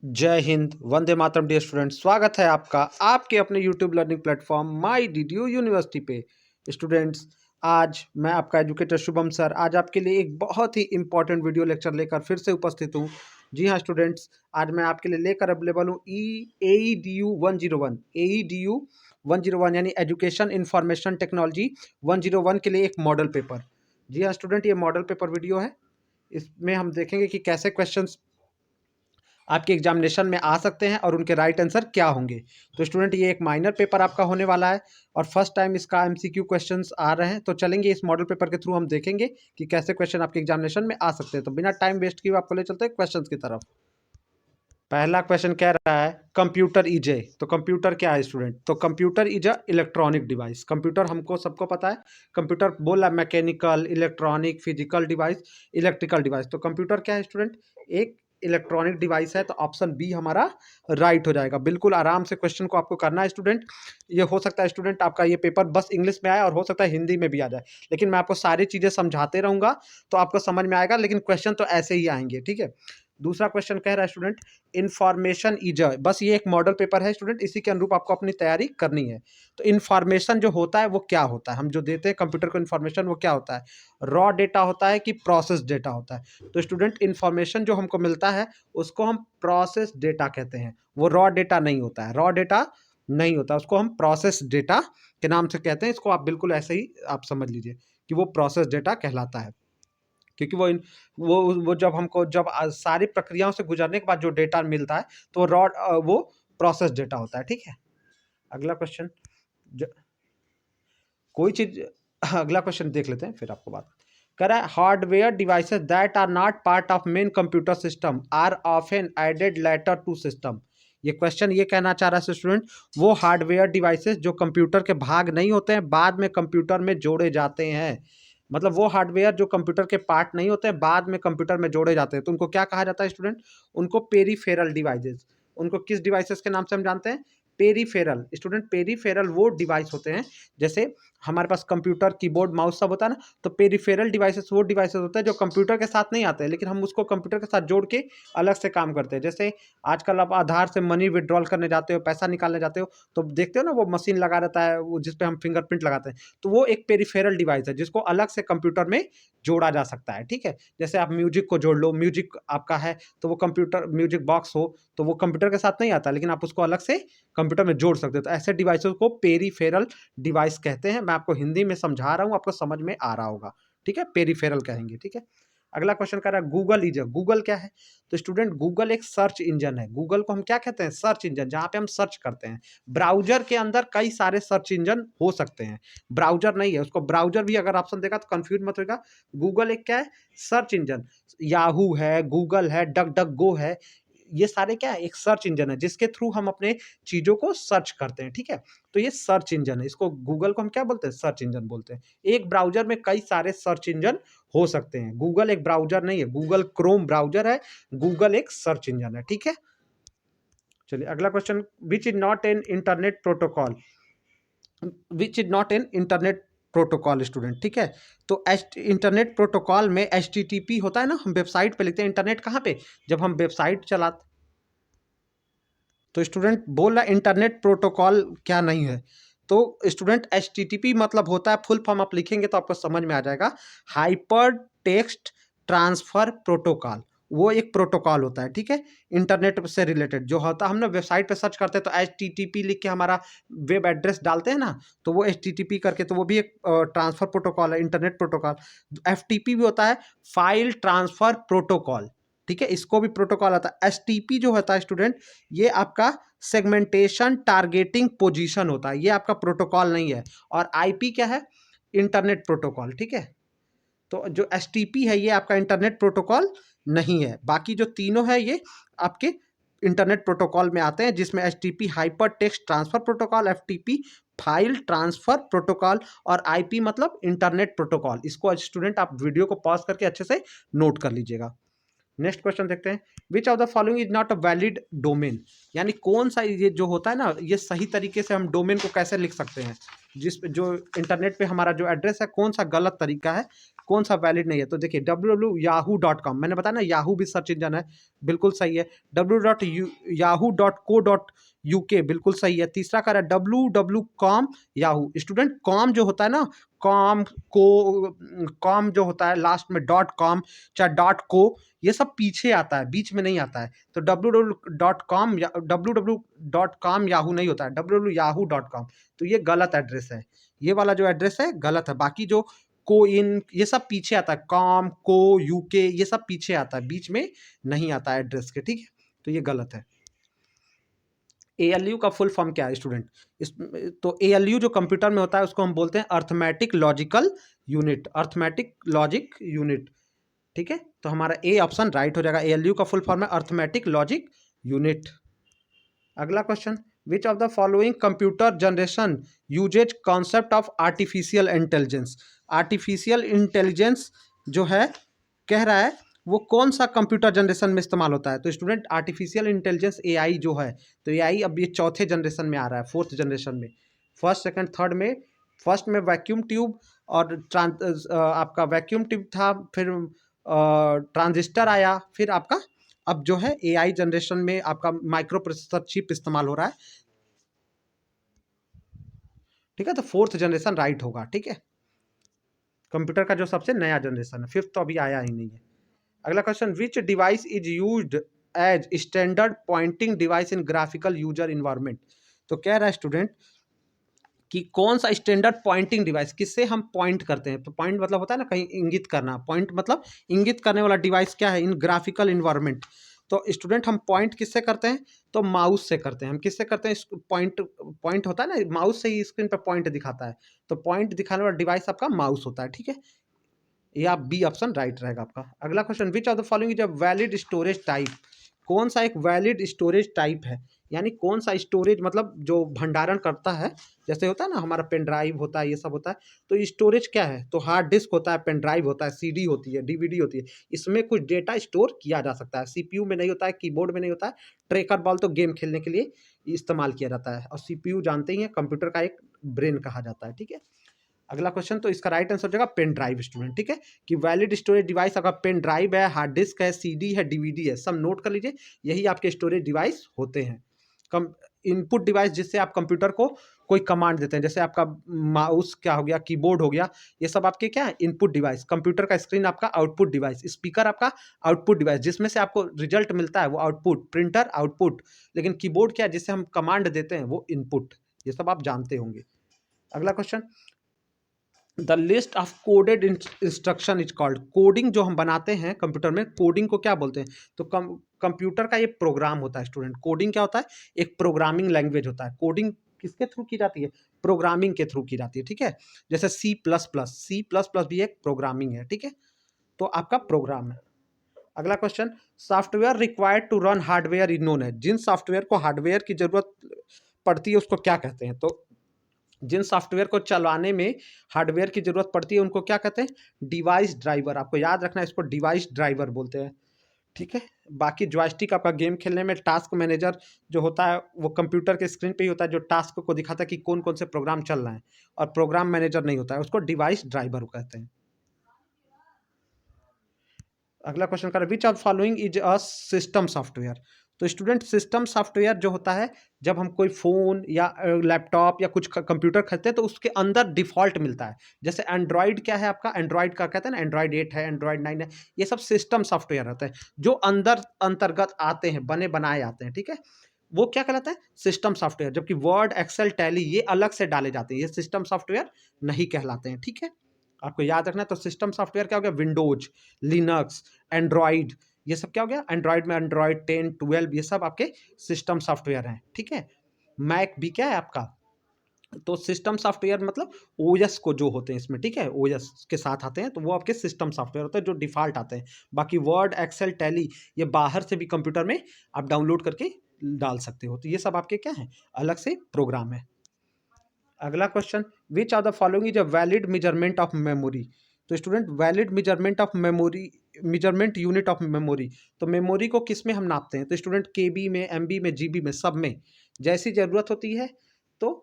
जय Hind, Vande Mataram dear student. स्वागत है आपका आपके अपने यूट्यूब लर्निंग प्लेटफॉर्म माई डीडीयू यूनिवर्सिटी पे। स्टूडेंट्स, आज मैं आपका एजुकेटर शुभम सर आज आपके लिए एक बहुत ही इंपॉर्टेंट वीडियो लेक्चर लेकर फिर से उपस्थित हूँ। जी हाँ स्टूडेंट्स, आज मैं आपके लिए लेकर अवेलेबल हूँ AEDU 101 यानी एजुकेशन इंफॉर्मेशन टेक्नोलॉजी 101 के लिए एक मॉडल पेपर। जी हाँ स्टूडेंट, ये मॉडल पेपर वीडियो है। इसमें हम देखेंगे कि कैसे क्वेश्चंस आपके एग्जामिनेशन में आ सकते हैं और उनके राइट आंसर क्या होंगे। तो स्टूडेंट, ये एक माइनर पेपर आपका होने वाला है और फर्स्ट टाइम इसका एमसीक्यू क्वेश्चंस आ रहे हैं। तो चलेंगे इस मॉडल पेपर के थ्रू हम देखेंगे कि कैसे क्वेश्चन आपके एग्जामिनेशन में आ सकते हैं। तो बिना टाइम वेस्ट किए आपको ले चलते हैं क्वेश्चन की तरफ। पहला क्वेश्चन कह रहा है कंप्यूटर इज ए। तो कंप्यूटर क्या है स्टूडेंट? तो computer is a electronic device. Computer हमको सबको पता है, कंप्यूटर बोला mechanical, electronic, physical device, electrical device. तो कंप्यूटर क्या है स्टूडेंट? एक इलेक्ट्रॉनिक डिवाइस है। तो ऑप्शन बी हमारा राइट हो जाएगा। बिल्कुल आराम से क्वेश्चन को आपको करना है स्टूडेंट। ये हो सकता है स्टूडेंट आपका ये पेपर बस इंग्लिश में आए और हो सकता है हिंदी में भी आ जाए, लेकिन मैं आपको सारी चीज़ें समझाते रहूँगा तो आपको समझ में आएगा, लेकिन क्वेश्चन तो ऐसे ही आएंगे। ठीक है। दूसरा क्वेश्चन कह रहा है स्टूडेंट इन्फॉर्मेशन इज अ। बस ये एक मॉडल पेपर है स्टूडेंट, इसी के अनुरूप आपको अपनी तैयारी करनी है। तो इन्फॉर्मेशन जो होता है वो क्या होता है? हम जो देते हैं कंप्यूटर को इन्फॉर्मेशन वो क्या होता है? रॉ डेटा होता है कि प्रोसेस डेटा होता है? तो स्टूडेंट, इन्फॉर्मेशन जो हमको मिलता है उसको हम प्रोसेस डेटा कहते हैं। वो रॉ डेटा नहीं होता है, रॉ डेटा नहीं होता, उसको हम प्रोसेस डेटा के नाम से कहते हैं। इसको आप बिल्कुल ऐसे ही आप समझ लीजिए कि वो प्रोसेस डेटा कहलाता है, क्योंकि वो जब हमको सारी प्रक्रियाओं से गुजरने के बाद जो डेटा मिलता है तो वो प्रोसेस डेटा होता है। ठीक है। अगला क्वेश्चन कोई चीज अगला क्वेश्चन देख लेते हैं फिर आपको बात कर रहा है। Hardware devices that are not part of main computer system are often added later to system. ये क्वेश्चन ये कहना चाह रहा है स्टूडेंट, वो हार्डवेयर डिवाइसेस जो कंप्यूटर के भाग नहीं होते हैं, बाद में कंप्यूटर में जोड़े जाते हैं। मतलब वो हार्डवेयर जो कंप्यूटर के पार्ट नहीं होते हैं, बाद में कंप्यूटर में जोड़े जाते हैं, तो उनको क्या कहा जाता है स्टूडेंट? उनको पेरीफेरल डिवाइसेस। उनको किस डिवाइसेस के नाम से हम जानते हैं? पेरीफेरल। स्टूडेंट, पेरीफेरल वो डिवाइस होते हैं, जैसे हमारे पास कंप्यूटर, कीबोर्ड, माउस सब होता है ना, तो पेरीफेरल डिवाइसेस वो डिवाइसेस होते हैं जो कंप्यूटर के साथ नहीं आते हैं, लेकिन हम उसको कंप्यूटर के साथ जोड़ के अलग से काम करते हैं। जैसे आजकल आप आधार से मनी विड्रॉल करने जाते हो, पैसा निकालने जाते हो, तो देखते हो ना वो मशीन लगा रहता है वो जिस पे हम फिंगरप्रिंट लगाते हैं, तो वो एक पेरीफेरल डिवाइस है जिसको अलग से कंप्यूटर में जोड़ा जा सकता है। ठीक है। जैसे आप म्यूजिक को जोड़ लो, म्यूजिक आपका है तो वो कंप्यूटर म्यूजिक बॉक्स हो तो वो कंप्यूटर के साथ नहीं आता, लेकिन आप उसको अलग से कंप्यूटर में जोड़ सकते हो। तो ऐसे डिवाइसेस को पेरीफेरल डिवाइस कहते हैं। मैं आपको हिंदी में समझा रहा हूँ, आपको समझ में आ रहा होगा। ठीक है, पेरीफेरल कहेंगे। ठीक है। अगला क्वेश्चन कर रहा है गूगल इज। गूगल क्या है? तो स्टूडेंट, गूगल एक सर्च इंजन है। गूगल को हम क्या कहते हैं? सर्च इंजन, जहां पे हम सर्च करते हैं। ब्राउजर के अंदर कई सारे सर्च इंजन हो सकते हैं, ब्राउजर नहीं है। उसको ब्राउजर भी अगर ऑप्शन देगा तो कंफ्यूज मत होगा। गूगल एक क्या है? Search engine. याहू है, गूगल है, डक डक गो है, ये सारे क्या है? एक सर्च इंजन है जिसके थ्रू हम अपने चीजों को सर्च करते हैं। ठीक है। तो ये सर्च इंजन है, इसको गूगल को हम क्या बोलते हैं? सर्च इंजन बोलते हैं। एक ब्राउजर में कई सारे सर्च इंजन हो सकते हैं। गूगल एक ब्राउजर नहीं है, गूगल क्रोम ब्राउजर है, गूगल एक सर्च इंजन है। ठीक है। चलिए अगला question, which is not an internet protocol. Which is not an internet protocol student. ठीक है। तो इंटरनेट प्रोटोकॉल में HTTP होता है ना, हम वेबसाइट पे लिखते हैं। इंटरनेट कहाँ पे? जब हम वेबसाइट चलाते। तो स्टूडेंट बोल रहा इंटरनेट प्रोटोकॉल क्या नहीं है। तो स्टूडेंट HTTP मतलब होता है, फुल फॉर्म आप लिखेंगे तो आपको समझ में आ जाएगा, हाइपर टेक्स्ट ट्रांसफर प्रोटोकॉल। वो एक प्रोटोकॉल होता है। ठीक है। इंटरनेट से रिलेटेड जो होता है, हम ना वेबसाइट पे सर्च करते हैं तो HTTP लिख के हमारा वेब एड्रेस डालते हैं ना, तो वो HTTP करके, तो वो भी एक ट्रांसफर प्रोटोकॉल है, इंटरनेट प्रोटोकॉल। FTP भी होता है, फाइल ट्रांसफर प्रोटोकॉल। ठीक है, इसको भी प्रोटोकॉल आता है। STP जो होता है स्टूडेंट, ये आपका सेगमेंटेशन टारगेटिंग पोजीशन होता है, ये आपका प्रोटोकॉल नहीं है। और IP क्या है? Internet protocol. ठीक है। तो जो STP है ये आपका इंटरनेट प्रोटोकॉल नहीं है। बाकी जो तीनों है ये आपके इंटरनेट प्रोटोकॉल में आते हैं, जिसमें HTP hyper text transfer protocol, FTP file transfer protocol, और IP मतलब इंटरनेट प्रोटोकॉल। इसको स्टूडेंट आप वीडियो को पॉज करके अच्छे से नोट कर लीजिएगा। नेक्स्ट क्वेश्चन देखते हैं, which of the following is not a valid domain. यानी कौन सा ये जो होता है ना, ये सही तरीके से हम डोमेन को कैसे लिख सकते हैं, जो इंटरनेट पे हमारा जो एड्रेस है, कौन सा गलत तरीका है कौन सा वैलिड नहीं है? तो देखिए www.yahoo.com, मैंने बताया ना याहू भी सर्च इंजन है, बिल्कुल सही है। www.yahoo.co.uk बिल्कुल सही है। तीसरा कह रहा है www.com याहू। स्टूडेंट कॉम जो होता है ना, कॉम कॉम जो होता है लास्ट में .com चाहे .co, ये सब पीछे आता है, बीच में नहीं आता है। तो www.com या www.com याहू नहीं होता है, www.yahoo.com। तो ये गलत एड्रेस है, ये वाला जो एड्रेस है गलत है। बाकी जो को इन ये सब पीछे आता है, कॉम को यूके ये सब पीछे आता है, बीच में नहीं आता है एड्रेस के, ठीक है। तो ये गलत है। ALU का फुल फॉर्म क्या है स्टूडेंट? तो ALU जो कंप्यूटर में होता है उसको हम बोलते हैं arithmetic logical unit, arithmetic logic unit, ठीक है। तो हमारा ए ऑप्शन राइट हो जाएगा। ALU का फुल फॉर्म है अर्थमेटिक लॉजिक यूनिट। अगला question, which of the following computer generation uses concept of artificial intelligence? Artificial intelligence जो है कह रहा है वो कौन सा कंप्यूटर जनरेशन में इस्तेमाल होता है? तो स्टूडेंट आर्टिफिशियल इंटेलिजेंस AI जो है, तो AI अब ये चौथे जनरेशन में आ रहा है, फोर्थ जनरेशन में। फर्स्ट सेकंड थर्ड में, फर्स्ट में वैक्यूम ट्यूब और आपका वैक्यूम ट्यूब था, फिर ट्रांजिस्टर आया, फिर आपका अब जो है AI जनरेशन में आपका माइक्रो प्रोसेसर चिप इस्तेमाल हो रहा है, ठीक है। तो फोर्थ जनरेशन राइट होगा, ठीक है। कंप्यूटर का जो सबसे नया जनरेशन है, फिफ्थ तो अभी आया ही नहीं है। अगला question, which device is used as standard pointing device in graphical user environment? तो कह रहा है स्टूडेंट कि कौन सा स्टैंडर्ड पॉइंटिंग डिवाइस, किससे हम पॉइंट करते हैं? तो पॉइंट मतलब होता है ना कहीं इंगित करना, पॉइंट मतलब इंगित करने वाला डिवाइस क्या है इन ग्राफिकल इन्वायरमेंट? तो स्टूडेंट हम पॉइंट किससे करते हैं? तो माउस से करते हैं। हम किससे करते हैं? पॉइंट पॉइंट होता है ना, माउस से ही स्क्रीन पर पॉइंट दिखाता है, तो पॉइंट दिखाने वाला डिवाइस आपका माउस होता है, ठीक है। या बी ऑप्शन राइट रहेगा आपका। अगला question, which of the following is a valid storage type? कौन सा एक वैलिड स्टोरेज टाइप है? यानी कौन सा स्टोरेज मतलब जो भंडारण करता है, जैसे होता है ना हमारा पेन ड्राइव होता है, ये सब होता है, तो स्टोरेज क्या है? तो हार्ड डिस्क होता है, पेन ड्राइव होता है, CD होती है, DVD होती है। इसमें कुछ डेटा स्टोर किया जा सकता है। CPU में नहीं होता है, कीबोर्ड में नहीं होता है। ट्रैकर बॉल तो गेम खेलने के लिए इस्तेमाल किया जाता है, और CPU जानते ही हैं कंप्यूटर का एक ब्रेन कहा जाता है, ठीक है। अगला क्वेश्चन, तो इसका राइट आंसर हो जाएगा पेन ड्राइव स्टूडेंट, ठीक है। कि वैलिड स्टोरेज डिवाइस अगर पेन ड्राइव है, हार्ड डिस्क है, CD है, DVD है, सब नोट कर लीजिए, यही आपके स्टोरेज डिवाइस होते हैं। कम इनपुट डिवाइस जिससे आप कंप्यूटर को कोई कमांड देते हैं, जैसे आपका माउस क्या हो गया, कीबोर्ड हो गया, ये सब आपके क्या है? Input device. कंप्यूटर का स्क्रीन आपका आउटपुट डिवाइस, स्पीकर आपका आउटपुट डिवाइस, जिसमें से आपको रिजल्ट मिलता है वो आउटपुट, प्रिंटर आउटपुट, लेकिन कीबोर्ड क्या है? जिससे हम कमांड देते हैं वो इनपुट। ये सब आप जानते होंगे। अगला question, the list of coded instruction is called? Coding जो हम बनाते हैं कंप्यूटर में, कोडिंग को क्या बोलते हैं? तो कंप्यूटर का ये प्रोग्राम होता है स्टूडेंट। कोडिंग क्या होता है? एक प्रोग्रामिंग लैंग्वेज होता है। कोडिंग किसके थ्रू की जाती है? प्रोग्रामिंग के थ्रू की जाती है, ठीक है। जैसे C++ भी एक प्रोग्रामिंग है, ठीक है। तो आपका प्रोग्राम है। अगला question, software required to run hardware is known है? जिन सॉफ्टवेयर को हार्डवेयर की जरूरत पड़ती है उसको क्या कहते हैं? तो जिन सॉफ्टवेयर को चलाने में हार्डवेयर की जरूरत पड़ती है उनको क्या कहते हैं? Device driver. आपको याद रखना है, इसको डिवाइस ड्राइवर बोलते हैं, ठीक है। बाकी जॉयस्टिक आपका गेम खेलने में, टास्क मैनेजर जो होता है वो कंप्यूटर के स्क्रीन पे ही होता है, जो टास्क को दिखाता है कि कौन कौन से प्रोग्राम चल रहे हैं, और प्रोग्राम मैनेजर नहीं होता है, उसको डिवाइस ड्राइवर कहते हैं। अगला क्वेश्चन कर, which of following is a system software? तो स्टूडेंट सिस्टम सॉफ्टवेयर जो होता है, जब हम कोई फ़ोन या लैपटॉप या कुछ कंप्यूटर खरीदते हैं तो उसके अंदर डिफ़ॉल्ट मिलता है। जैसे एंड्रॉयड क्या है आपका? एंड्रॉयड का कहते हैं ना, एंड्रॉयड 8 है, एंड्रॉयड 9 है, ये सब सिस्टम सॉफ्टवेयर रहते हैं जो अंदर अंतर्गत आते हैं, बने बनाए आते हैं, ठीक है। वो क्या कहलाता है? System software. जबकि वर्ड, एक्सेल, टैली ये अलग से डाले जाते हैं, ये सिस्टम सॉफ्टवेयर नहीं कहलाते हैं, ठीक है। आपको याद रखना है। तो सिस्टम सॉफ्टवेयर क्या हो गया? विंडोज, लिनक्स, एंड्रॉयड, ये सब क्या हो गया? एंड्रॉयड में एंड्रॉयड 10, 12 ये सब आपके सिस्टम सॉफ्टवेयर हैं, ठीक है। मैक भी क्या है आपका? तो सिस्टम सॉफ्टवेयर मतलब ओएस को जो होते हैं इसमें, ठीक है, ओएस के साथ आते हैं, तो वो आपके सिस्टम सॉफ्टवेयर होते हैं जो डिफॉल्ट आते हैं। बाकी वर्ड, एक्सेल, टैली ये बाहर से भी कंप्यूटर में आप डाउनलोड करके डाल सकते हो, तो ये सब आपके क्या है? अलग से प्रोग्राम है। अगला question, which are the following is a valid measurement of memory? तो student valid measurement of memory, measurement unit of memory, तो मेमोरी को किस में हम नापते हैं? तो स्टूडेंट KB में, MB में, GB में, सब में जैसी ज़रूरत होती है तो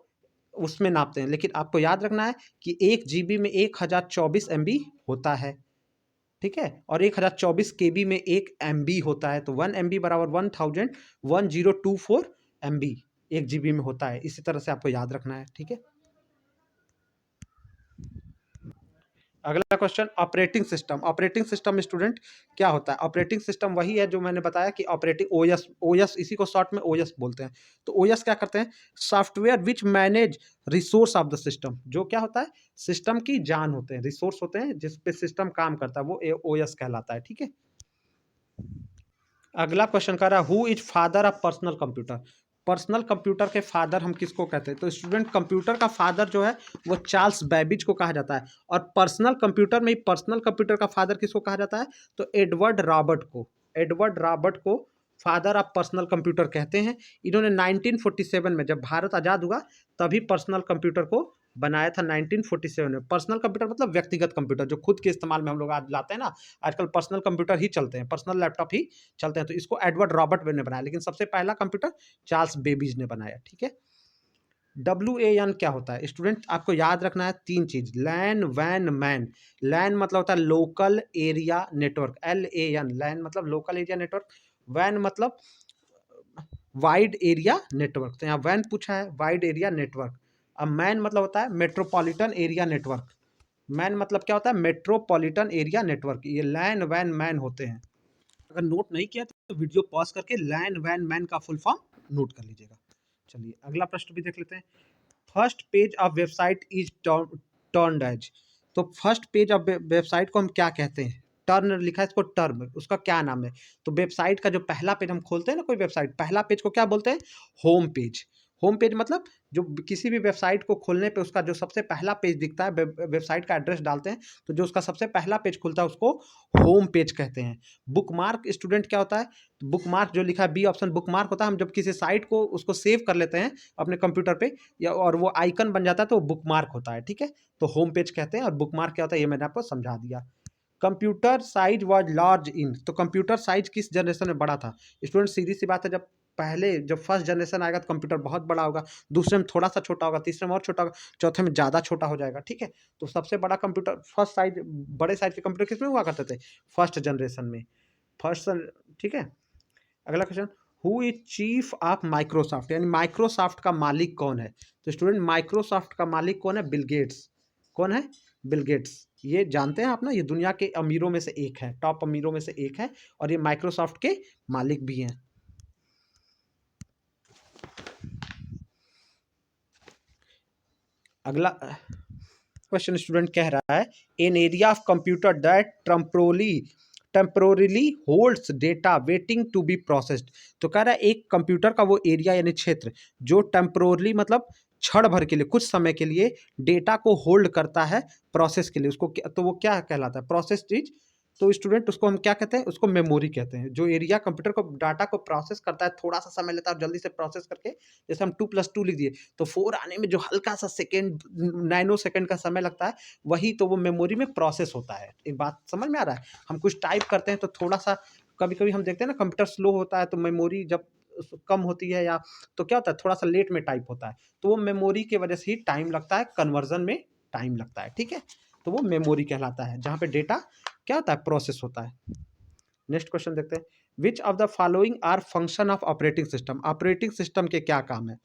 उसमें नापते हैं। लेकिन आपको याद रखना है कि 1 GB में 1024 MB होता है, ठीक है। और 1024 KB में 1 MB होता है, तो 1 MB बराबर 1024 MB 1 GB में होता है। इसी तरह से आपको याद रखना है, ठीक है। अगला question, operating system. Operating system student क्या होता है? ऑपरेटिंग सिस्टम वही है जो मैंने बताया कि ऑपरेटिंग ओएस, ओएस इसी को शॉर्ट में ओएस बोलते हैं। तो ओएस क्या करते हैं? Software which manage resource of the system. जो क्या होता है? सिस्टम की जान होते हैं, रिसोर्स होते हैं जिस पे सिस्टम काम करता है, वो ओएस कहलाता है, ठीक है। अगला क्वेश्चन कर रहा है, who is father of personal computer. Personal computer के फादर हम किसको कहते हैं? तो स्टूडेंट कंप्यूटर का फादर जो है वो चार्ल्स बेबेज को कहा जाता है। और पर्सनल कंप्यूटर में ही पर्सनल कंप्यूटर का फादर किसको कहा जाता है? तो एडवर्ड रॉबर्ट को, एडवर्ड रॉबर्ट को फादर ऑफ पर्सनल कंप्यूटर कहते हैं। इन्होंने 1947 में, जब भारत आज़ाद हुआ तभी पर्सनल कंप्यूटर को बनाया था, 1947 में। पर्सनल कंप्यूटर मतलब व्यक्तिगत कंप्यूटर जो खुद के इस्तेमाल में हम लोग आज लाते हैं ना, आजकल पर्सनल कंप्यूटर ही चलते हैं, पर्सनल लैपटॉप ही चलते हैं। तो इसको एडवर्ड रॉबर्ट ने बनाया, लेकिन सबसे पहला कंप्यूटर चार्ल्स बेबेज ने बनाया, ठीक है। WAN क्या होता है? स्टूडेंट आपको याद रखना है 3 चीज, लैन, वैन, मैन। लैन मतलब होता है लोकल एरिया नेटवर्क, LAN, लैन मतलब लोकल एरिया नेटवर्क। वैन मतलब वाइड एरिया नेटवर्क, तो यहाँ वैन पूछा है, वाइड एरिया नेटवर्क। अब मैन मतलब होता है मेट्रोपॉलिटन एरिया नेटवर्क। मैन मतलब क्या होता है? Metropolitan area network. ये लैन, वैन, मैन होते हैं। अगर नोट नहीं किया तो वीडियो पॉज करके लैन, वैन, मैन का फुल फॉर्म नोट कर लीजिएगा। चलिए अगला प्रश्न भी देख लेते हैं। First page of website is turned as. तो फर्स्ट पेज ऑफ वेबसाइट को हम क्या कहते हैं? टर्न लिखा है इसको, टर्म, उसका क्या नाम है? तो वेबसाइट का जो पहला पेज हम खोलते हैं ना, कोई वेबसाइट, पहला पेज को क्या बोलते हैं? Home page. होम पेज मतलब जो किसी भी वेबसाइट को खोलने पे उसका जो सबसे पहला पेज दिखता है, वेबसाइट का एड्रेस डालते हैं तो जो उसका सबसे पहला पेज खुलता है उसको होम पेज कहते हैं। बुकमार्क स्टूडेंट क्या होता है? बुकमार्क जो लिखा है बी ऑप्शन, बुकमार्क होता है हम जब किसी साइट को उसको सेव कर लेते हैं अपने कंप्यूटर पे, या और वो आइकन बन जाता है तो वो बुकमार्क होता है, ठीक है। तो होम पेज कहते हैं। और बुकमार्क क्या होता है ये मैंने आपको समझा दिया। Computer size was large in. तो कंप्यूटर साइज किस जनरेशन में बड़ा था? स्टूडेंट सीधी सी बात है, जब पहले जब फर्स्ट जनरेशन आएगा तो कंप्यूटर बहुत बड़ा होगा, दूसरे में थोड़ा सा छोटा होगा, तीसरे में और छोटा होगा, चौथे में ज़्यादा छोटा हो जाएगा, ठीक है। तो सबसे बड़ा कंप्यूटर फर्स्ट साइज, बड़े साइज के कंप्यूटर किस में हुआ करते थे? फर्स्ट जनरेशन में, फर्स्ट, ठीक है। अगला question, who is chief of Microsoft, यानी माइक्रोसॉफ्ट का मालिक कौन है? तो स्टूडेंट माइक्रोसॉफ्ट का मालिक कौन है? Bill Gates. कौन है? Bill Gates. ये जानते हैं आप ना, ये दुनिया के अमीरों में से एक है, टॉप अमीरों में से एक है, और ये माइक्रोसॉफ्ट के मालिक भी हैं। अगला क्वेश्चन स्टूडेंट कह रहा है, an area of computer that temporarily holds data waiting to be processed. तो कह रहा है एक कंप्यूटर का वो एरिया यानी क्षेत्र जो टेम्पोरली मतलब क्षण भर के लिए, कुछ समय के लिए डेटा को होल्ड करता है प्रोसेस के लिए, उसको तो वो क्या कहलाता है? प्रोसेस चीज। तो स्टूडेंट उसको हम क्या कहते हैं? उसको मेमोरी कहते हैं। जो एरिया कंप्यूटर को डाटा को प्रोसेस करता है, थोड़ा सा समय लेता है और जल्दी से प्रोसेस करके, जैसे हम 2+2 लिख दिए तो 4 आने में जो हल्का सा सेकेंड, नैनो सेकेंड का समय लगता है, वही तो वो मेमोरी में प्रोसेस होता है। एक बात समझ में आ रहा है? हम कुछ टाइप करते हैं तो थोड़ा सा, कभी कभी हम देखते हैं ना कंप्यूटर स्लो होता है तो मेमोरी जब कम होती है या तो क्या होता है, थोड़ा सा लेट में टाइप होता है, तो वो मेमोरी की वजह से ही टाइम लगता है, कन्वर्जन में टाइम लगता है, ठीक है। तो वो मेमोरी कहलाता है जहाँ पे डेटा क्या होता है? प्रोसेस होता है। नेक्स्ट क्वेश्चन देखते हैं, which of the following are function of operating system. Operating system के क्या काम है?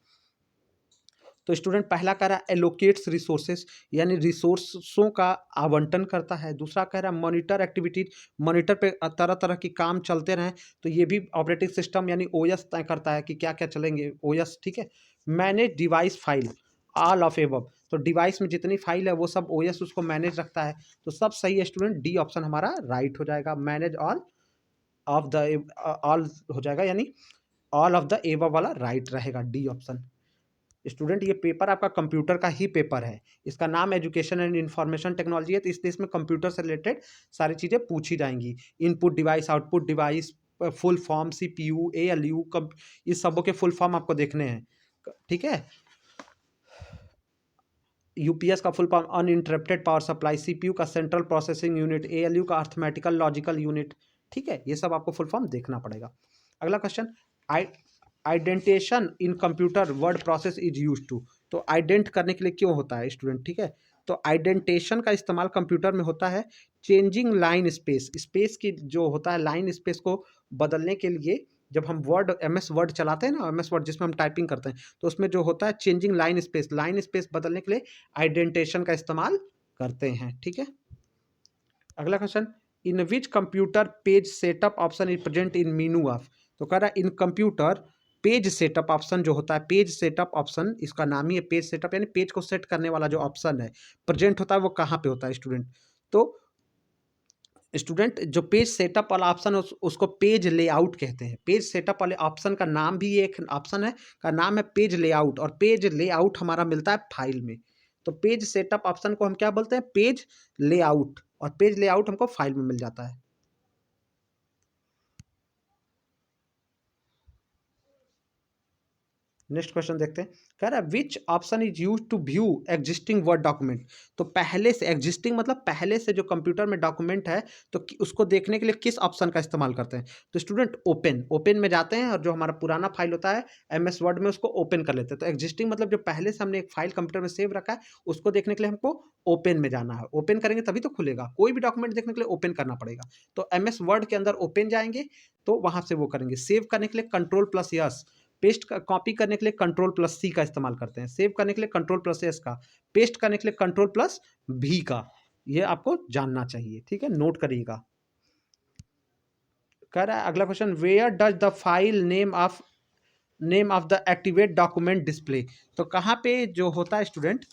तो स्टूडेंट पहला कह रहा है एलोकेट्स रिसोर्सेस, यानी रिसोर्सों का आवंटन करता है। दूसरा कह रहा है मॉनिटर एक्टिविटीज, मॉनिटर पे तरह तरह की काम चलते रहें, तो ये भी ऑपरेटिंग सिस्टम यानी ओएस तय करता है कि क्या क्या चलेंगे, ओएस, ठीक है। Manage device file, all of above. तो डिवाइस में जितनी फाइल है वो सब ओएस उसको मैनेज रखता है। तो सब सही है स्टूडेंट, डी ऑप्शन हमारा राइट हो जाएगा। Manage all of the, all हो जाएगा, यानी ऑल ऑफ द एबव वाला राइट रहेगा, डी ऑप्शन। स्टूडेंट ये पेपर आपका कंप्यूटर का ही पेपर है, इसका नाम एजुकेशन एंड इंफॉर्मेशन टेक्नोलॉजी है, तो इसलिए इसमें कंप्यूटर से रिलेटेड सारी चीज़ें पूछी जाएंगी। Input device, output device, full form, CPU, ALU, कब, इस सबों के फुल फॉर्म आपको देखने हैं, ठीक है। यूपीएस का full form uninterrupted power supply, CPU का सेंट्रल प्रोसेसिंग यूनिट, ALU का अर्थमेटिकल लॉजिकल यूनिट, ठीक है। ये सब आपको फुल फॉर्म देखना पड़ेगा। अगला question, indentation in computer word process is use to. तो आइडेंट करने के लिए क्यों होता है स्टूडेंट, ठीक है। तो आइडेंटेशन का इस्तेमाल कंप्यूटर में होता है चेंजिंग लाइन स्पेस, स्पेस की जो होता है लाइन स्पेस को बदलने के लिए। जब हम वर्ड MS वर्ड चलाते हैं ना, MS वर्ड जिसमें हम टाइपिंग करते हैं, तो उसमें जो होता है चेंजिंग लाइन स्पेस बदलने के लिए आइडेंटेशन का इस्तेमाल करते हैं। ठीक है, अगला question, in which computer page setup option is present in Meenu of. तो कह रहा है इन कंप्यूटर पेज सेटअप ऑप्शन जो होता है, पेज सेटअप ऑप्शन, इसका नाम ही है पेज सेटअप, यानी पेज को सेट करने वाला जो ऑप्शन है प्रेजेंट होता है वो कहाँ पे होता है स्टूडेंट। तो स्टूडेंट जो पेज सेटअप वाला ऑप्शन है उसको पेज लेआउट कहते हैं। पेज सेटअप वाले ऑप्शन का नाम भी एक ऑप्शन है, का नाम है पेज लेआउट, और पेज लेआउट हमारा मिलता है फाइल में। तो पेज सेटअप ऑप्शन को हम क्या बोलते हैं, पेज लेआउट, और पेज लेआउट हमको फाइल में मिल जाता है। नेक्स्ट क्वेश्चन देखते हैं, कह रहा है which option is use to view existing word document. तो पहले से, एग्जिस्टिंग मतलब पहले से जो कंप्यूटर में डॉक्यूमेंट है तो उसको देखने के लिए किस ऑप्शन का इस्तेमाल करते हैं। तो स्टूडेंट ओपन में जाते हैं और जो हमारा पुराना फाइल होता है MS वर्ड में उसको ओपन कर लेते हैं। तो एग्जिस्टिंग मतलब जो पहले से हमने एक फाइल कंप्यूटर में सेव रखा है उसको देखने के लिए हमको ओपन में जाना है। ओपन करेंगे तभी तो खुलेगा, कोई भी डॉक्यूमेंट देखने के लिए ओपन करना पड़ेगा। तो MS वर्ड के अंदर ओपन जाएंगे तो वहां से वो करेंगे। सेव करने के लिए Ctrl+S, पेस्ट कॉपी करने के लिए Ctrl+C का इस्तेमाल करते हैं। सेव करने के लिए Ctrl+S का, पेस्ट करने के लिए Ctrl+V का। ये आपको जानना चाहिए, ठीक है, नोट करिएगा। कह रहा है अगला question, where does the file name of the activate document display. तो कहाँ पे जो होता है स्टूडेंट,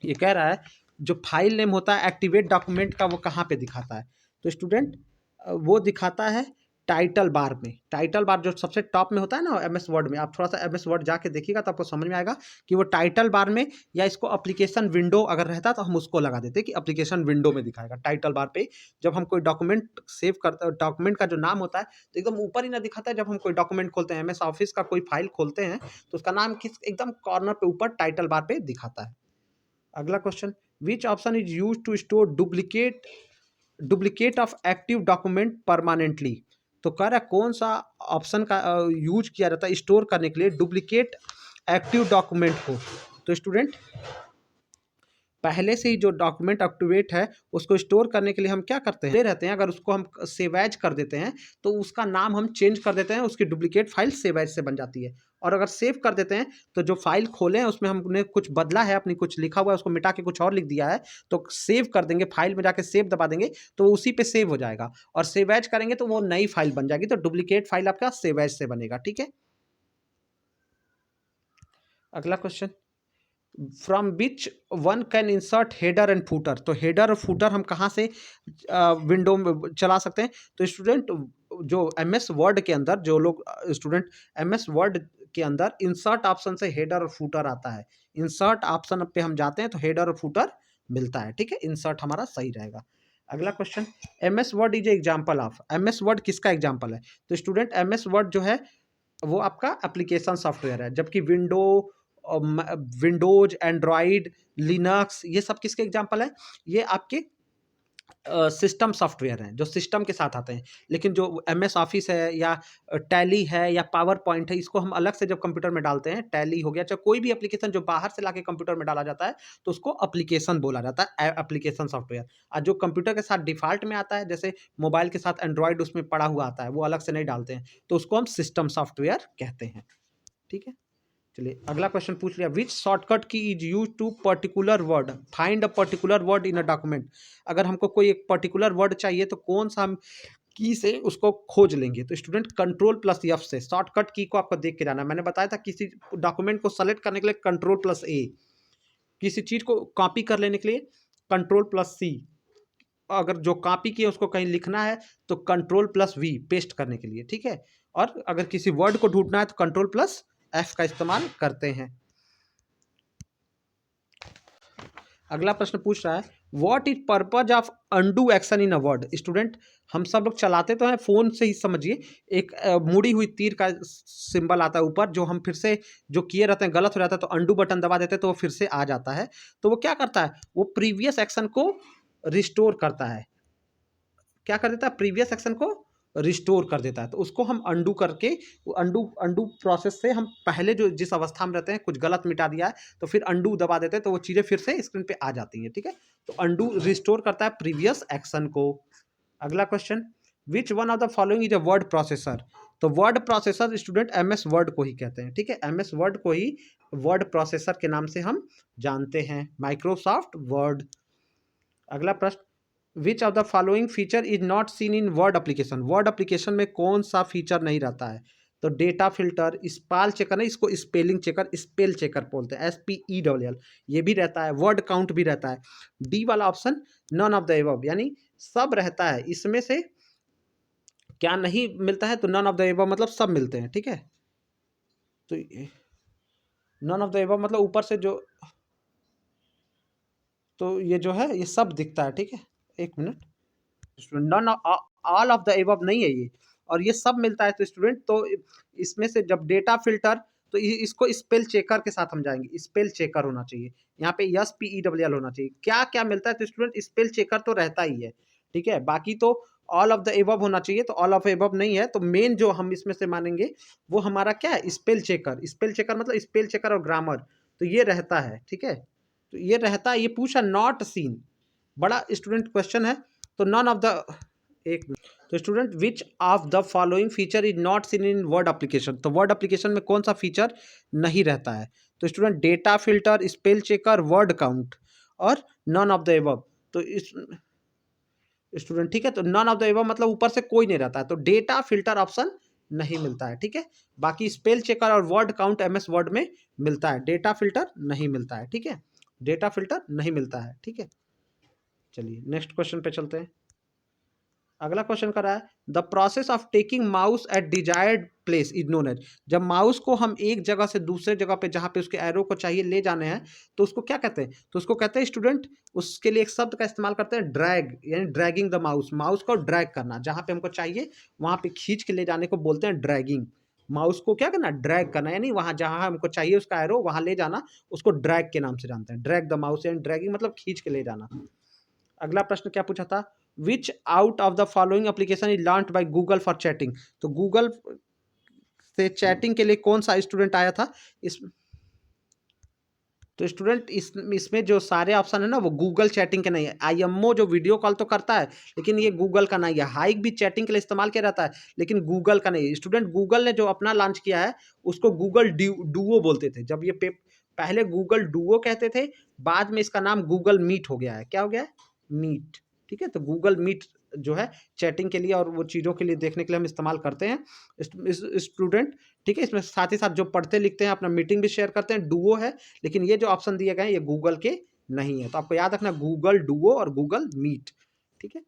ये कह रहा है जो फाइल नेम होता है एक्टिवेट डॉक्यूमेंट का वो कहाँ पे दिखाता है। तो स्टूडेंट वो दिखाता है टाइटल बार में। टाइटल बार जो सबसे टॉप में होता है ना MS वर्ड में, आप थोड़ा सा MS वर्ड जाके देखिएगा तो आपको समझ में आएगा कि वो टाइटल बार में, या इसको एप्लीकेशन विंडो अगर रहता तो हम उसको लगा देते कि एप्लीकेशन विंडो में दिखाएगा टाइटल बार पे। जब हम कोई डॉक्यूमेंट सेव करते, डॉक्यूमेंट का जो नाम होता है तो एकदम ऊपर ही ना दिखाता है। जब हम कोई डॉक्यूमेंट खोलते हैं, MS ऑफिस का कोई फाइल खोलते हैं तो उसका नाम किस एकदम कॉर्नर पे ऊपर टाइटल बार पे दिखाता है। अगला question, which option is use to store duplicate of active document permanently. तो कह रहा है कौन सा ऑप्शन का यूज किया जाता है स्टोर करने के लिए डुप्लीकेट एक्टिव डॉक्यूमेंट को। तो स्टूडेंट पहले से ही जो डॉक्यूमेंट एक्टिवेट है उसको स्टोर करने के लिए हम क्या करते हैं, रहते हैं अगर उसको हम सेव एज कर देते हैं तो उसका नाम हम चेंज कर देते हैं, उसकी डुप्लीकेट फाइल सेव एज से बन जाती है। और अगर सेव कर देते हैं तो जो फाइल खोले हैं उसमें हमने कुछ बदला है, अपनी कुछ लिखा हुआ है उसको मिटा के कुछ और लिख दिया है, तो सेव कर देंगे, फाइल में जाके सेव दबा देंगे तो वो उसी पे सेव हो जाएगा। और सेव एज करेंगे तो वो नई फाइल बन जाएगी, तो डुप्लीकेट फाइल आपका सेव एज से बनेगा। ठीक है, अगला question, from which one can insert header and footer. तो हेडर और फूटर हम कहाँ से विंडो में चला सकते हैं। तो स्टूडेंट जो MS वर्ड के अंदर जो लोग स्टूडेंट MS वर्ड के अंदर इंसर्ट ऑप्शन से हेडर और फूटर आता है। इंसर्ट ऑप्शन पे हम जाते हैं तो हेडर और फूटर मिलता है। ठीक है, इंसर्ट हमारा सही रहेगा। अगला question, MS word is example of. MS word किसका एग्जाम्पल है। तो स्टूडेंट MS वर्ड जो है वो आपका एप्लीकेशन सॉफ्टवेयर है, जबकि विंडोज, एंड्रॉइड, लिनक्स ये सब किसके एग्जांपल है, ये आपके सिस्टम सॉफ्टवेयर हैं जो सिस्टम के साथ आते हैं। लेकिन जो MS ऑफिस है या टैली है या पावर पॉइंट है, इसको हम अलग से जब कंप्यूटर में डालते हैं, टैली हो गया, चाहे कोई भी एप्लीकेशन जो बाहर से लाके कंप्यूटर में डाला जाता है तो उसको एप्लीकेशन बोला जाता है, एप्लीकेशन सॉफ्टवेयर। और जो कंप्यूटर के साथ डिफॉल्ट में आता है, जैसे मोबाइल के साथ एंड्रॉइड उसमें पड़ा हुआ आता है, वो अलग से नहीं डालते हैं, तो उसको हम सिस्टम सॉफ्टवेयर कहते हैं। ठीक है, चलिए अगला क्वेश्चन पूछ लिया, which shortcut key is use to particular word find a particular word in a document. अगर हमको कोई एक पर्टिकुलर वर्ड चाहिए तो कौन सा हम की से उसको खोज लेंगे। तो स्टूडेंट Ctrl+F से शॉर्टकट की को आपको देख के जाना है। मैंने बताया था किसी डॉक्यूमेंट को सेलेक्ट करने के लिए Ctrl+A, किसी चीज को कॉपी कर लेने के लिए Ctrl+C, अगर जो कॉपी किए उसको कहीं लिखना है तो Ctrl+V पेस्ट करने के लिए। ठीक है, और अगर किसी वर्ड को ढूंढना है तो Ctrl+F का इस्तेमाल करते हैं। अगला प्रश्न पूछ रहा है, what is purpose of undo action in a word. Student हम सब लोग चलाते तो हैं फोन से ही, समझिए एक मुड़ी हुई तीर का सिंबल आता है ऊपर, जो हम फिर से जो किए रहते हैं गलत हो जाता है तो अनडू बटन दबा देते हैं तो वो फिर से आ जाता है। तो वो क्या करता है, वो प्रीवियस एक्शन को रिस्टोर करता है। क्या कर देता है, प्रीवियस एक्शन को रिस्टोर कर देता है। तो उसको हम अंडू करके, अंडू अंडू प्रोसेस से हम पहले जो जिस अवस्था में रहते हैं, कुछ गलत मिटा दिया है तो फिर अंडू दबा देते हैं, तो वो चीज़ें फिर से स्क्रीन पे आ जाती हैं। ठीक है, तो अंडू रिस्टोर करता है प्रीवियस एक्शन को। अगला question, which one of the following is a word processor? तो word processor student M S word को ही कहते हैं। ठीक है, एम एस वर्ड को ही वर्ड प्रोसेसर के नाम से हम जानते हैं, माइक्रोसॉफ्ट वर्ड। अगला प्रश्न, विच of the following feature is not seen in word application? Word application में कौन सा फीचर नहीं रहता है? तो डेटा फिल्टर, स्पेल चेकर नहीं, इसको स्पेलिंग चेकर, स्पेल चेकर बोलते हैं, SPELL, ये भी रहता है। वर्ड काउंट भी रहता है। डी वाला option none of the above, यानी सब रहता है, इसमें से क्या नहीं मिलता है? तो नन ऑफ द एबव मतलब सब मिलते हैं। ठीक है, तो नन ऑफ द एबव मतलब ऊपर से जो, तो ये जो है ये सब दिखता है। ठीक है, एक minute, none all of the above नहीं है ये, और ये सब मिलता है। तो स्टूडेंट, तो इसमें से जब डेटा फिल्टर, तो इसको स्पेल चेकर के साथ हम जाएंगे, स्पेल चेकर होना चाहिए यहाँ पे, SPELL होना चाहिए। क्या क्या मिलता है? तो स्टूडेंट स्पेल चेकर तो रहता ही है। ठीक है, बाकी तो ऑल ऑफ द एबव होना चाहिए, तो ऑल ऑफ एबव नहीं है, तो मेन जो हम इसमें से मानेंगे वो हमारा क्या है? Spell checker. स्पेल चेकर मतलब स्पेल चेकर और ग्रामर, तो ये रहता है। ठीक है, तो ये रहता है। ये पूछा नॉट सीन, बड़ा स्टूडेंट क्वेश्चन है। तो नन ऑफ द, एक मिनट, तो student which of the following feature is not seen in word application? तो वर्ड एप्लीकेशन में कौन सा फीचर नहीं रहता है? तो student data filter, spell checker, word count और नन ऑफ द एबव। तो इस स्टूडेंट, ठीक है, तो नन ऑफ द एबव मतलब ऊपर से कोई नहीं रहता है, तो डेटा फिल्टर ऑप्शन नहीं मिलता है। ठीक है, बाकी स्पेल चेकर और वर्ड काउंट MS वर्ड में मिलता है, डेटा फिल्टर नहीं मिलता है। ठीक है, डेटा फिल्टर नहीं मिलता है। ठीक है, चलिए नेक्स्ट क्वेश्चन पे चलते हैं। अगला क्वेश्चन कर रहा है, the process of taking mouse at desired place is known as. जब माउस को हम एक जगह से दूसरे जगह पे, जहाँ पे उसके एरो को चाहिए ले जाने हैं, तो उसको क्या कहते हैं? तो उसको कहते हैं स्टूडेंट, उसके लिए एक शब्द का इस्तेमाल करते हैं, ड्रैग, यानी ड्रैगिंग द माउस। माउस को ड्रैग करना, जहाँ पे हमको चाहिए वहाँ पे खींच के ले जाने को बोलते हैं ड्रैगिंग। माउस को क्या करना? ड्रैग करना, यानी वहाँ जहाँ हमको चाहिए उसका एरो वहाँ ले जाना, उसको ड्रैग के नाम से जानते हैं। ड्रैग द माउस, यानी ड्रैगिंग मतलब खींच के ले जाना। अगला प्रश्न क्या पूछा था, विच out of the following application is launched by Google for chatting? तो गूगल से चैटिंग के लिए कौन सा स्टूडेंट आया था इस, तो स्टूडेंट इसमें जो सारे ऑप्शन है ना, वो गूगल चैटिंग के नहीं है। IMO जो वीडियो कॉल तो करता है, लेकिन ये गूगल का नहीं है। हाइक भी चैटिंग के लिए इस्तेमाल किया जाता है, लेकिन गूगल का नहीं है। स्टूडेंट, गूगल ने जो अपना लॉन्च किया है उसको गूगल डुओ बोलते थे। जब ये पहले गूगल डुओ कहते थे, बाद में इसका नाम गूगल मीट हो गया है। क्या हो गया है? मीट। ठीक है, तो गूगल मीट जो है चैटिंग के लिए और वो चीज़ों के लिए देखने के लिए हम इस्तेमाल करते हैं स्टूडेंट। ठीक है, इसमें साथ ही साथ जो पढ़ते लिखते हैं अपना मीटिंग भी शेयर करते हैं, डुओ है। लेकिन ये जो ऑप्शन दिए गए हैं ये गूगल के नहीं है, तो आपको याद रखना गूगल डुओ और गूगल मीट। ठीक है,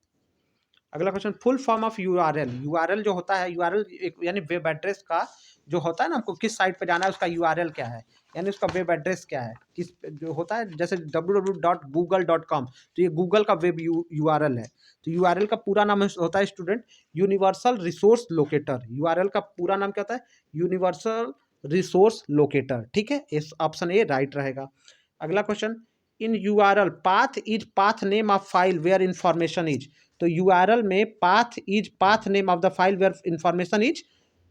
अगला question, full form of URL. URL जो होता है, यूआरएल यानी वेब एड्रेस का जो होता है ना, हमको किस साइट पे जाना है उसका यूआरएल क्या है, यानी उसका वेब एड्रेस क्या है, किस जो होता है, जैसे www.google.com, तो ये गूगल का वेब यूआरएल है। तो यूआरएल का पूरा नाम होता है student universal resource locator. URL का पूरा नाम क्या होता है? Universal resource locator. ठीक है, इस ऑप्शन ए राइट रहेगा। अगला question, in URL path is path name of file where information is. तो यूआरएल में path is path name of the file where information is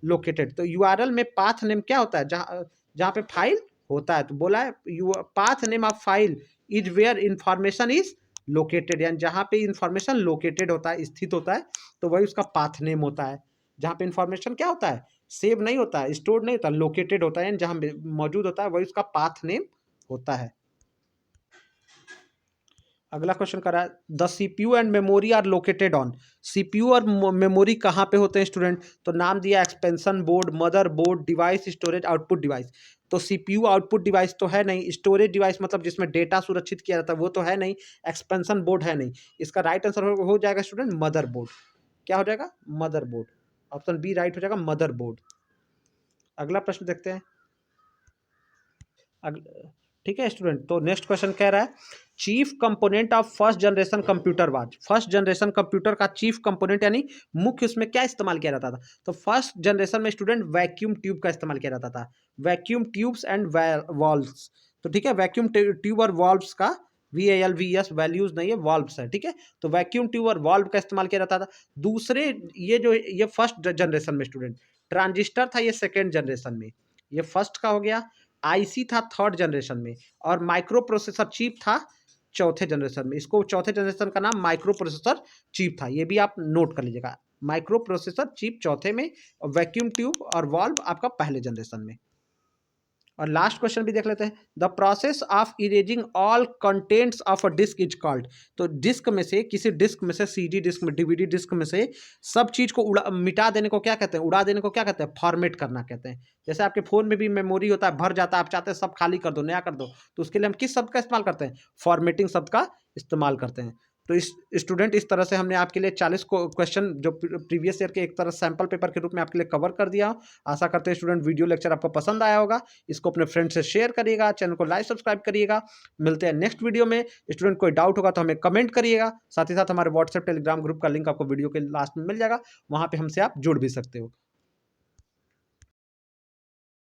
located. तो यूआरएल में path name क्या होता है? जहाँ जहाँ पे फाइल होता है, तो बोला है path name of file is where information is located, यानी जहाँ पे इंफॉर्मेशन लोकेटेड होता है, स्थित होता है, तो वही उसका पाथ नेम होता है। जहाँ पे इंफॉर्मेशन क्या होता है? सेव नहीं होता है, स्टोर नहीं होता, लोकेटेड होता है, यानी जहाँ मौजूद होता है वही उसका पाथ नेम होता है। अगला क्वेश्चन करा है, the CPU and memory are located on. CPU और मेमोरी कहाँ पे होते हैं स्टूडेंट? तो नाम दिया expansion board, mother board, device, storage, output device. तो सीपीयू आउटपुट डिवाइस तो है नहीं, स्टोरेज डिवाइस मतलब जिसमें डेटा सुरक्षित किया जाता है वो तो है नहीं, एक्सपेंशन बोर्ड है नहीं। इसका राइट आंसर हो जाएगा स्टूडेंट मदर बोर्ड। क्या हो जाएगा? Mother board. Option B right हो जाएगा, मदर बोर्ड। अगला प्रश्न देखते हैं। ठीक है स्टूडेंट, तो नेक्स्ट क्वेश्चन कह रहा है, chief component of first generation computer was. First generation computer का चीफ कंपोनेंट यानी मुख्य उसमें क्या इस्तेमाल किया जाता था? तो फर्स्ट जनरेशन में स्टूडेंट वैक्यूम ट्यूब का इस्तेमाल किया जाता था, वैक्यूम ट्यूब्स एंड वॉल्व्स। तो ठीक है, वैक्यूम ट्यूब और वॉल्व्स का VALVS वैल्यूज नहीं है, वॉल्व्स है, ठीक है। तो वैक्यूम ट्यूब और वॉल्व का इस्तेमाल किया जाता था। दूसरे ये फर्स्ट जनरेशन में स्टूडेंट, ट्रांजिस्टर था ये सेकेंड जनरेशन में, ये फर्स्ट का हो गया। आईसी था थर्ड जनरेशन में, और माइक्रो प्रोसेसर चिप था चौथे जनरेशन में। इसको चौथे जनरेशन का नाम माइक्रो प्रोसेसर चिप था, ये भी आप नोट कर लीजिएगा। माइक्रो प्रोसेसर चिप चौथे में, और वैक्यूम ट्यूब और वॉल्व आपका पहले जनरेशन में। और लास्ट क्वेश्चन भी देख लेते हैं। The process of erasing all contents of a disk is called. तो डिस्क में से, किसी डिस्क में से, सीडी डिस्क में, डीवीडी डिस्क में से सब चीज को मिटा देने को क्या कहते हैं, उड़ा देने को क्या कहते हैं, फॉर्मेट करना कहते हैं। जैसे आपके फोन में भी मेमोरी होता है, भर जाता है, आप चाहते हैं सब खाली कर दो, नया कर दो, तो उसके लिए हम किस शब्द का इस्तेमाल करते हैं, फॉर्मेटिंग शब्द का इस्तेमाल करते हैं। तो इस स्टूडेंट, इस तरह से हमने आपके लिए 40 क्वेश्चन जो प्रीवियस ईयर के एक तरह सैंपल पेपर के रूप में आपके लिए कवर कर दिया। आशा करते हैं स्टूडेंट वीडियो लेक्चर आपको पसंद आया होगा। इसको अपने फ्रेंड से शेयर करिएगा, चैनल को लाइक सब्सक्राइब करिएगा। मिलते हैं नेक्स्ट वीडियो में। स्टूडेंट कोई डाउट होगा तो हमें कमेंट करिएगा। साथ ही साथ हमारे व्हाट्सएप टेलीग्राम ग्रुप का लिंक आपको वीडियो के लास्ट में मिल जाएगा, वहाँ पे हमसे आप जुड़ भी सकते हो।